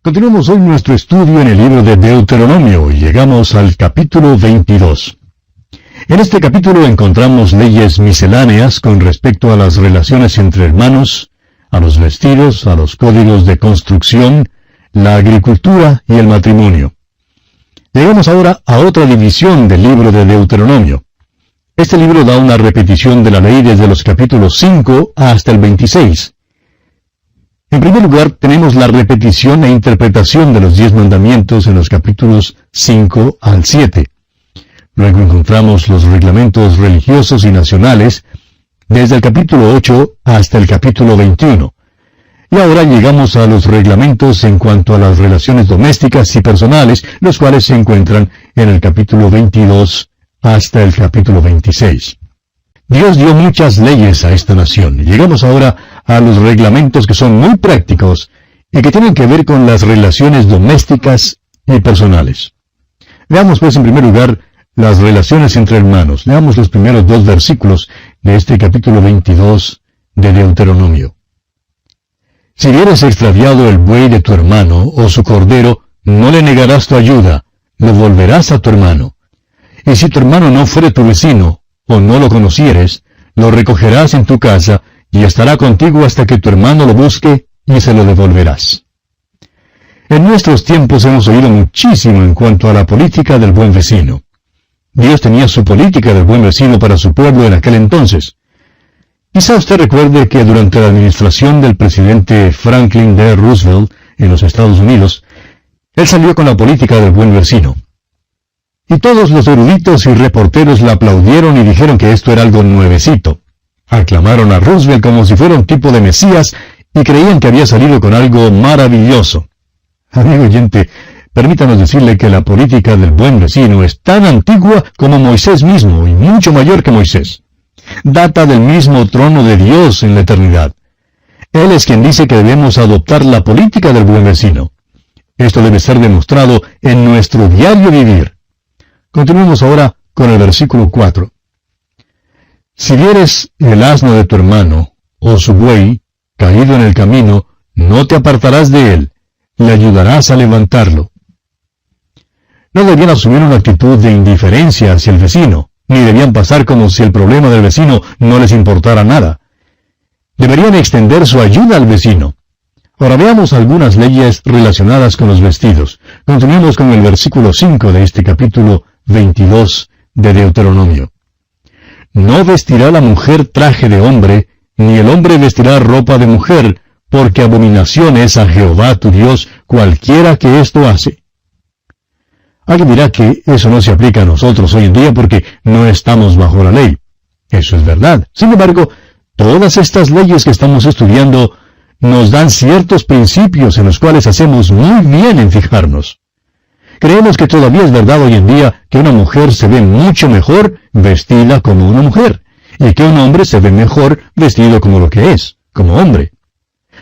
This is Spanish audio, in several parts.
Continuamos hoy nuestro estudio en el libro de Deuteronomio y llegamos al capítulo 22. En este capítulo encontramos leyes misceláneas con respecto a las relaciones entre hermanos, a los vestidos, a los códigos de construcción, la agricultura y el matrimonio. Llegamos ahora a otra división del libro de Deuteronomio. Este libro da una repetición de la ley desde los capítulos 5 hasta el 26. En primer lugar, tenemos la repetición e interpretación de los 10 mandamientos en los capítulos 5 al 7. Luego encontramos los reglamentos religiosos y nacionales desde el capítulo 8 hasta el capítulo 21. Y ahora llegamos a los reglamentos en cuanto a las relaciones domésticas y personales, los cuales se encuentran en el capítulo 22 hasta el capítulo 26. Dios dio muchas leyes a esta nación. Llegamos ahora a los reglamentos que son muy prácticos y que tienen que ver con las relaciones domésticas y personales. Veamos pues en primer lugar las relaciones entre hermanos. Leamos los primeros 2 versículos de este capítulo 22 de Deuteronomio. Si vieres extraviado el buey de tu hermano o su cordero, no le negarás tu ayuda, lo volverás a tu hermano. Y si tu hermano no fuere tu vecino, o no lo conocieres, lo recogerás en tu casa, y estará contigo hasta que tu hermano lo busque, y se lo devolverás. En nuestros tiempos hemos oído muchísimo en cuanto a la política del buen vecino. Dios tenía su política del buen vecino para su pueblo en aquel entonces. Quizá usted recuerde que durante la administración del presidente Franklin D. Roosevelt en los Estados Unidos, él salió con la política del buen vecino. Y todos los eruditos y reporteros la aplaudieron y dijeron que esto era algo nuevecito. Aclamaron a Roosevelt como si fuera un tipo de Mesías y creían que había salido con algo maravilloso. Amigo oyente, permítanos decirle que la política del buen vecino es tan antigua como Moisés mismo y mucho mayor que Moisés. Data del mismo trono de Dios en la eternidad. Él es quien dice que debemos adoptar la política del buen vecino. Esto debe ser demostrado en nuestro diario vivir. Continuemos ahora con el versículo 4. Si vieres el asno de tu hermano, o su buey, caído en el camino, no te apartarás de él, le ayudarás a levantarlo. No debían asumir una actitud de indiferencia hacia el vecino, ni debían pasar como si el problema del vecino no les importara nada. Deberían extender su ayuda al vecino. Ahora veamos algunas leyes relacionadas con los vestidos. Continuemos con el versículo 5 de este capítulo 22 de Deuteronomio. No vestirá la mujer traje de hombre, ni el hombre vestirá ropa de mujer, porque abominación es a Jehová tu Dios cualquiera que esto hace. Alguien dirá que eso no se aplica a nosotros hoy en día porque no estamos bajo la ley. Eso es verdad. Sin embargo, todas estas leyes que estamos estudiando nos dan ciertos principios en los cuales hacemos muy bien en fijarnos. Creemos que todavía es verdad hoy en día que una mujer se ve mucho mejor vestida como una mujer, y que un hombre se ve mejor vestido como lo que es, como hombre.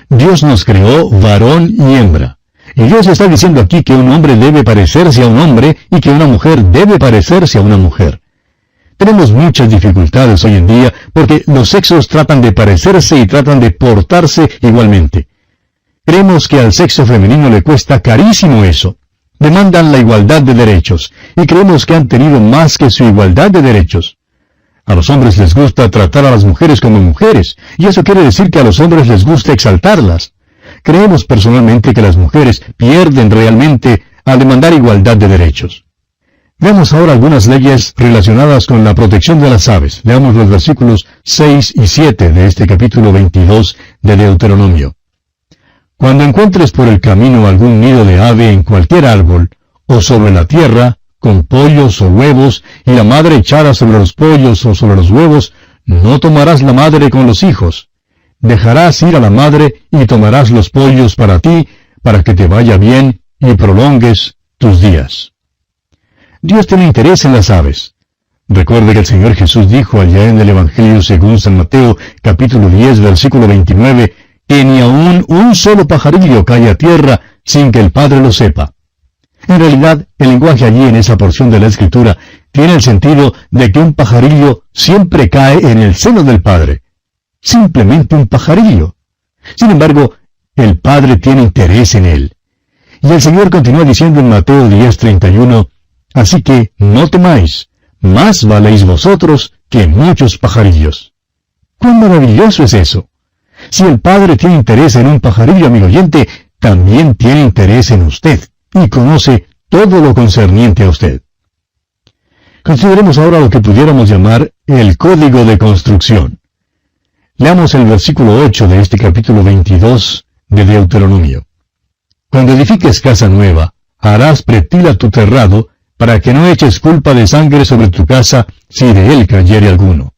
Dios nos creó varón y hembra. Y Dios está diciendo aquí que un hombre debe parecerse a un hombre y que una mujer debe parecerse a una mujer. Tenemos muchas dificultades hoy en día porque los sexos tratan de parecerse y tratan de portarse igualmente. Creemos que al sexo femenino le cuesta carísimo eso. Demandan la igualdad de derechos, y creemos que han tenido más que su igualdad de derechos. A los hombres les gusta tratar a las mujeres como mujeres, y eso quiere decir que a los hombres les gusta exaltarlas. Creemos personalmente que las mujeres pierden realmente al demandar igualdad de derechos. Veamos ahora algunas leyes relacionadas con la protección de las aves. Leamos los versículos 6 y 7 de este capítulo 22 de Deuteronomio. Cuando encuentres por el camino algún nido de ave en cualquier árbol, o sobre la tierra, con pollos o huevos, y la madre echada sobre los pollos o sobre los huevos, no tomarás la madre con los hijos. Dejarás ir a la madre y tomarás los pollos para ti, para que te vaya bien y prolongues tus días. Dios tiene interés en las aves. Recuerde que el Señor Jesús dijo allá en el Evangelio según San Mateo, capítulo 10, versículo 29, que ni aun un solo pajarillo cae a tierra sin que el Padre lo sepa. En realidad, el lenguaje allí en esa porción de la Escritura tiene el sentido de que un pajarillo siempre cae en el seno del Padre. Simplemente un pajarillo. Sin embargo, el Padre tiene interés en él. Y el Señor continúa diciendo en Mateo 10:31, así que no temáis, más valéis vosotros que muchos pajarillos. ¡Cuán maravilloso es eso! Si el Padre tiene interés en un pajarillo, amigo oyente, también tiene interés en usted, y conoce todo lo concerniente a usted. Consideremos ahora lo que pudiéramos llamar el código de construcción. Leamos el versículo 8 de este capítulo 22 de Deuteronomio. Cuando edifiques casa nueva, harás pretil a tu terrado, para que no eches culpa de sangre sobre tu casa, si de él cayere alguno.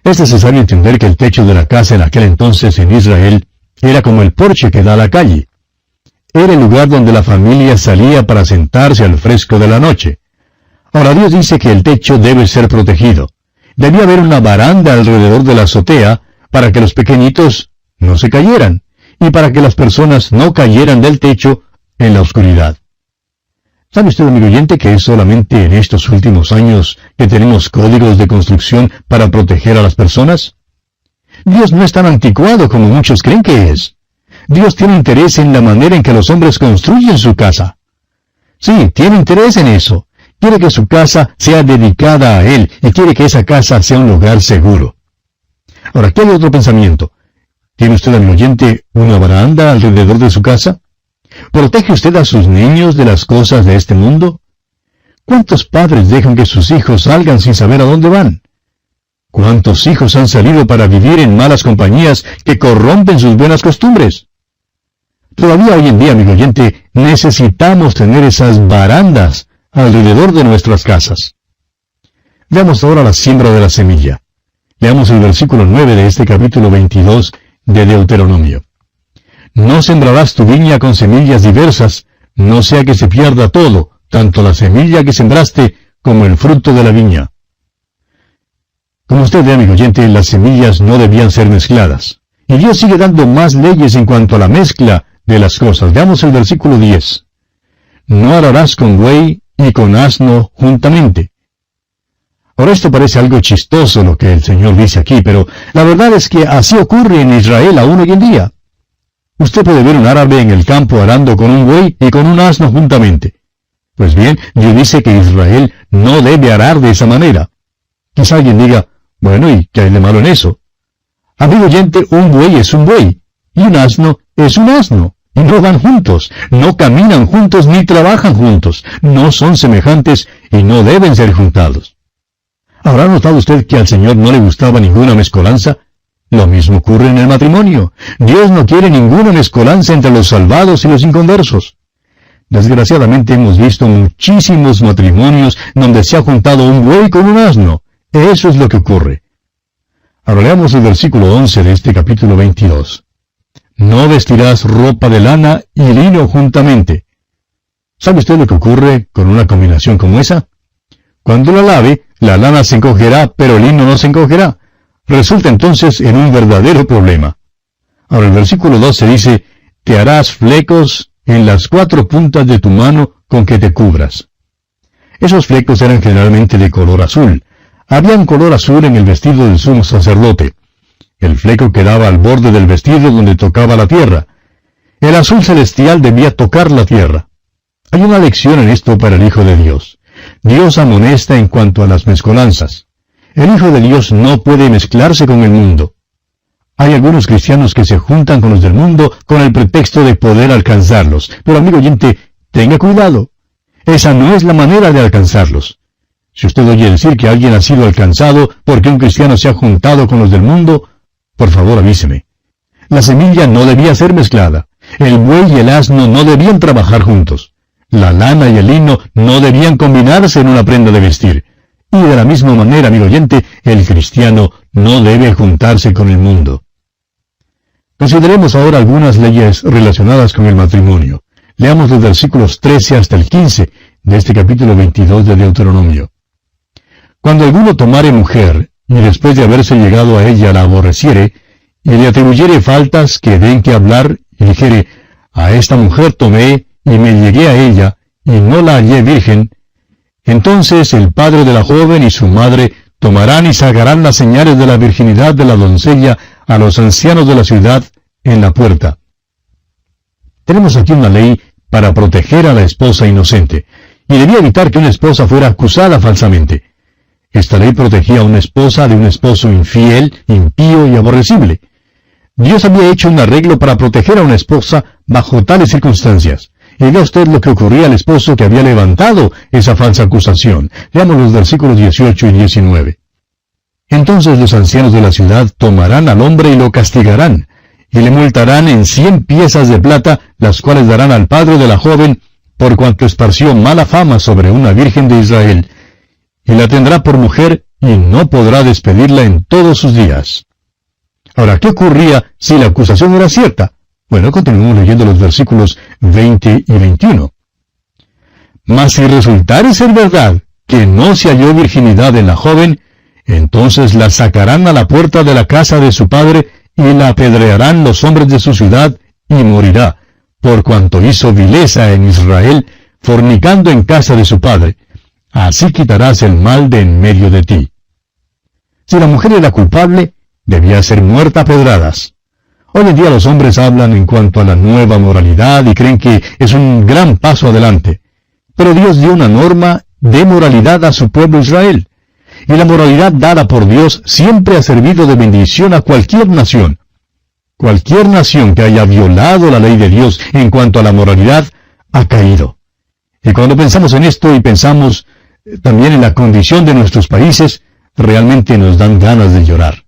Es necesario entender que el techo de la casa en aquel entonces en Israel era como el porche que da a la calle. Era el lugar donde la familia salía para sentarse al fresco de la noche. Ahora Dios dice que el techo debe ser protegido. Debía haber una baranda alrededor de la azotea para que los pequeñitos no se cayeran y para que las personas no cayeran del techo en la oscuridad. ¿Sabe usted, amigo oyente, que es solamente en estos últimos años que tenemos códigos de construcción para proteger a las personas? Dios no es tan anticuado como muchos creen que es. Dios tiene interés en la manera en que los hombres construyen su casa. Sí, tiene interés en eso. Quiere que su casa sea dedicada a Él y quiere que esa casa sea un lugar seguro. Ahora, aquí hay otro pensamiento. ¿Tiene usted, amigo oyente, una baranda alrededor de su casa? ¿Protege usted a sus niños de las cosas de este mundo? ¿Cuántos padres dejan que sus hijos salgan sin saber a dónde van? ¿Cuántos hijos han salido para vivir en malas compañías que corrompen sus buenas costumbres? Todavía hoy en día, amigo oyente, necesitamos tener esas barandas alrededor de nuestras casas. Veamos ahora la siembra de la semilla. Leamos el versículo 9 de este capítulo 22 de Deuteronomio. No sembrarás tu viña con semillas diversas, no sea que se pierda todo, tanto la semilla que sembraste como el fruto de la viña. Como usted ve, amigo oyente, las semillas no debían ser mezcladas. Y Dios sigue dando más leyes en cuanto a la mezcla de las cosas. Veamos el versículo 10. No ararás con buey y con asno juntamente. Ahora esto parece algo chistoso lo que el Señor dice aquí, pero la verdad es que así ocurre en Israel aún hoy en día. Usted puede ver un árabe en el campo arando con un buey y con un asno juntamente. Pues bien, Dios dice que Israel no debe arar de esa manera. Quizá alguien diga, bueno, ¿y qué hay de malo en eso? Amigo oyente, un buey es un buey, y un asno es un asno, y no van juntos, no caminan juntos ni trabajan juntos, no son semejantes y no deben ser juntados. ¿Habrá notado usted que al Señor no le gustaba ninguna mezcolanza? Lo mismo ocurre en el matrimonio. Dios no quiere ninguna mezcolanza entre los salvados y los inconversos. Desgraciadamente hemos visto muchísimos matrimonios donde se ha juntado un buey con un asno. Eso es lo que ocurre. Ahora leamos el versículo 11 de este capítulo 22. No vestirás ropa de lana y lino juntamente. ¿Sabe usted lo que ocurre con una combinación como esa? Cuando la lave, la lana se encogerá, pero el lino no se encogerá. Resulta entonces en un verdadero problema. Ahora el versículo 12 dice, te harás flecos en las 4 puntas de tu mano con que te cubras. Esos flecos eran generalmente de color azul. Había un color azul en el vestido del sumo sacerdote. El fleco quedaba al borde del vestido donde tocaba la tierra. El azul celestial debía tocar la tierra. Hay una lección en esto para el Hijo de Dios. Dios amonesta en cuanto a las mezcolanzas. El Hijo de Dios no puede mezclarse con el mundo. Hay algunos cristianos que se juntan con los del mundo con el pretexto de poder alcanzarlos. Pero amigo oyente, tenga cuidado. Esa no es la manera de alcanzarlos. Si usted oye decir que alguien ha sido alcanzado porque un cristiano se ha juntado con los del mundo, por favor avíseme. La semilla no debía ser mezclada. El buey y el asno no debían trabajar juntos. La lana y el lino no debían combinarse en una prenda de vestir. Y de la misma manera, amigo oyente, el cristiano no debe juntarse con el mundo. Consideremos ahora algunas leyes relacionadas con el matrimonio. Leamos los versículos 13 hasta el 15 de este capítulo 22 de Deuteronomio. Cuando alguno tomare mujer, y después de haberse llegado a ella la aborreciere, y le atribuyere faltas que den que hablar, y dijere, a esta mujer tomé, y me llegué a ella, y no la hallé virgen, entonces el padre de la joven y su madre tomarán y sacarán las señales de la virginidad de la doncella a los ancianos de la ciudad en la puerta. Tenemos aquí una ley para proteger a la esposa inocente, y debía evitar que una esposa fuera acusada falsamente. Esta ley protegía a una esposa de un esposo infiel, impío y aborrecible. Dios había hecho un arreglo para proteger a una esposa bajo tales circunstancias. Y vea usted lo que ocurría al esposo que había levantado esa falsa acusación. Leamos los versículos 18 y 19. Entonces los ancianos de la ciudad tomarán al hombre y lo castigarán, y le multarán en 100 piezas de plata, las cuales darán al padre de la joven, por cuanto esparció mala fama sobre una virgen de Israel, y la tendrá por mujer, y no podrá despedirla en todos sus días. Ahora, ¿qué ocurría si la acusación era cierta? Bueno, continuemos leyendo los versículos 20 y 21. Mas si resultare ser verdad que no se halló virginidad en la joven, entonces la sacarán a la puerta de la casa de su padre, y la apedrearán los hombres de su ciudad, y morirá, por cuanto hizo vileza en Israel, fornicando en casa de su padre. Así quitarás el mal de en medio de ti. Si la mujer era culpable, debía ser muerta a pedradas. Hoy en día los hombres hablan en cuanto a la nueva moralidad y creen que es un gran paso adelante. Pero Dios dio una norma de moralidad a su pueblo Israel. Y la moralidad dada por Dios siempre ha servido de bendición a cualquier nación. Cualquier nación que haya violado la ley de Dios en cuanto a la moralidad, ha caído. Y cuando pensamos en esto y pensamos también en la condición de nuestros países, realmente nos dan ganas de llorar.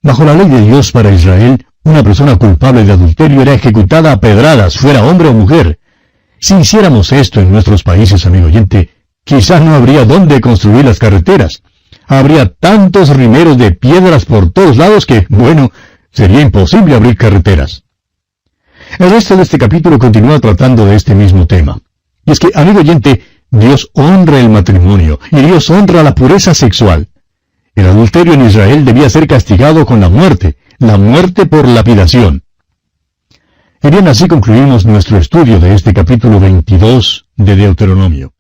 Bajo la ley de Dios para Israel, una persona culpable de adulterio era ejecutada a pedradas, fuera hombre o mujer. Si hiciéramos esto en nuestros países, amigo oyente, quizás no habría dónde construir las carreteras. Habría tantos rimeros de piedras por todos lados que, bueno, sería imposible abrir carreteras. El resto de este capítulo continúa tratando de este mismo tema. Y es que, amigo oyente, Dios honra el matrimonio y Dios honra la pureza sexual. El adulterio en Israel debía ser castigado con la muerte por lapidación. Y bien, así concluimos nuestro estudio de este capítulo 22 de Deuteronomio.